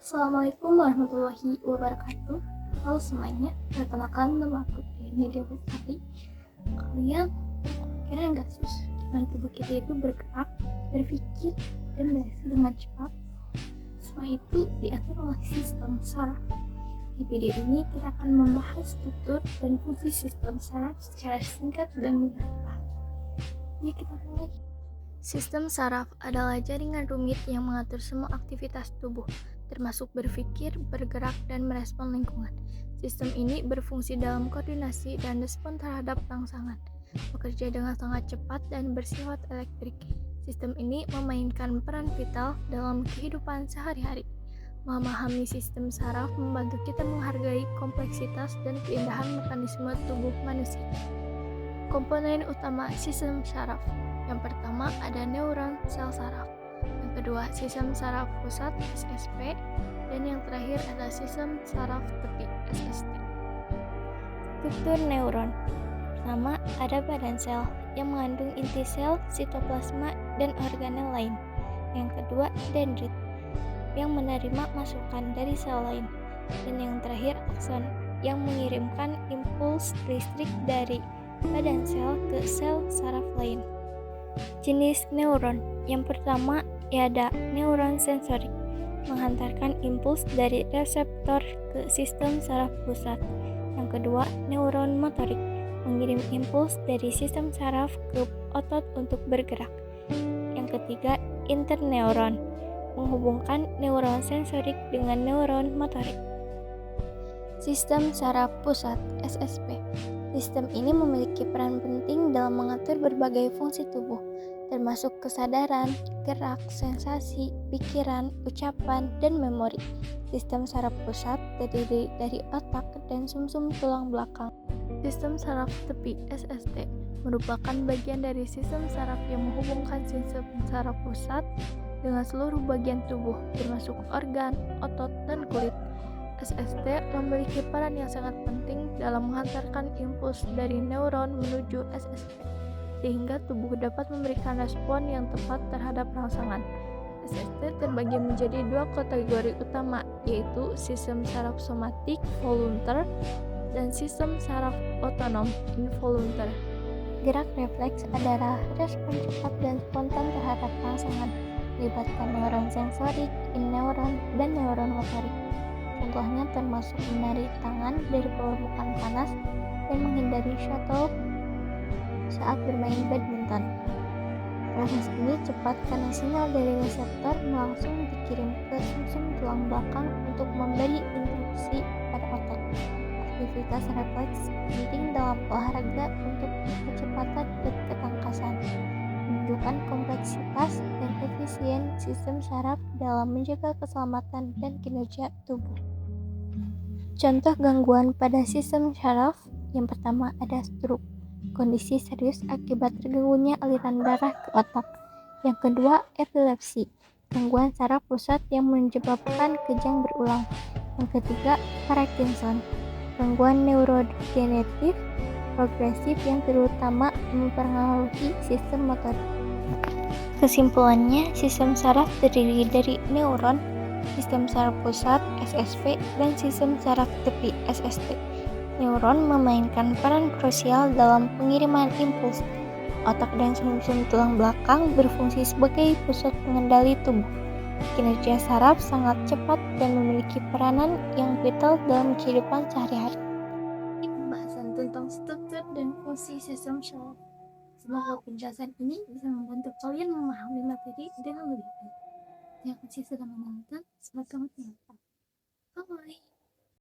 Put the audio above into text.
Assalamualaikum warahmatullahi wabarakatuh. Halo semuanya, perkenalkan nama aku Deni Dewi Sari. Kalian kira nggak sih gimana tubuh kita itu bergerak, berpikir, dan bereaksi dengan cepat? Semua itu diatur oleh sistem saraf. Di video ini kita akan membahas struktur dan fungsi sistem saraf secara singkat dan mudah dipahami. Yuk kita mulai. Sistem saraf adalah jaringan rumit yang mengatur semua aktivitas tubuh, termasuk berpikir, bergerak, dan merespon lingkungan. Sistem ini berfungsi dalam koordinasi dan respon terhadap rangsangan, bekerja dengan sangat cepat dan bersifat elektrik. Sistem ini memainkan peran vital dalam kehidupan sehari-hari. Memahami sistem saraf membantu kita menghargai kompleksitas dan keindahan mekanisme tubuh manusia. Komponen utama sistem saraf. Yang pertama ada neuron sel saraf, yang kedua sistem saraf pusat SSP, dan yang terakhir ada sistem saraf tepi SST. Struktur neuron. Pertama ada badan sel yang mengandung inti sel, sitoplasma, dan organel lain. Yang kedua dendrit yang menerima masukan dari sel lain, dan yang terakhir akson yang mengirimkan impuls listrik dari badan sel ke sel saraf lain. Jenis neuron. Yang pertama ada neuron sensorik, menghantarkan impuls dari reseptor ke sistem saraf pusat. Yang kedua, neuron motorik, mengirim impuls dari sistem saraf ke otot untuk bergerak. Yang ketiga, interneuron, menghubungkan neuron sensorik dengan neuron motorik. Sistem saraf pusat SSP. Sistem ini memiliki peran penting dalam mengatur berbagai fungsi tubuh, termasuk kesadaran, gerak, sensasi, pikiran, ucapan, dan memori. Sistem saraf pusat terdiri dari otak dan sumsum tulang belakang. Sistem saraf tepi SST merupakan bagian dari sistem saraf yang menghubungkan sistem saraf pusat dengan seluruh bagian tubuh, termasuk organ, otot, dan kulit. SST memiliki peran yang sangat penting dalam menghantarkan impuls dari neuron menuju SSP, sehingga tubuh dapat memberikan respon yang tepat terhadap rangsangan. SST terbagi menjadi dua kategori utama, yaitu sistem saraf somatik voluntar dan sistem saraf otonom involuntar. Gerak refleks adalah respon cepat dan spontan terhadap rangsangan, melibatkan neuron sensorik, inneuron, dan neuron motorik. Contohnya termasuk menarik tangan dari permukaan panas dan menghindari shuttle saat bermain badminton. Proses ini cepat karena sinyal dari reseptor langsung dikirim ke sumsum tulang belakang untuk memberi instruksi pada otot. Aktivitas refleks penting dalam olahraga untuk kecepatan dan ketangkasan, menunjukkan kompleksitas dan efisien sistem saraf dalam menjaga keselamatan dan kinerja tubuh. Contoh gangguan pada sistem saraf. Yang pertama ada stroke, kondisi serius akibat terganggunya aliran darah ke otak. Yang kedua epilepsi, gangguan saraf pusat yang menyebabkan kejang berulang. Yang ketiga Parkinson, gangguan neurodegeneratif progresif yang terutama mempengaruhi sistem motor. Kesimpulannya, sistem saraf terdiri dari neuron, sistem saraf pusat SSP, dan sistem saraf tepi SST. Neuron memainkan peran krusial dalam pengiriman impuls. Otak dan sumsum tulang belakang berfungsi sebagai pusat pengendali tubuh. Kinerja saraf sangat cepat dan memiliki peranan yang vital dalam kehidupan sehari-hari. Ini pembahasan tentang struktur dan fungsi sistem saraf. Semoga penjelasan ini bisa membantu kalian memahami materi dengan lebih baik. Terima kasih sudah menonton. Semoga bermanfaat. Bye.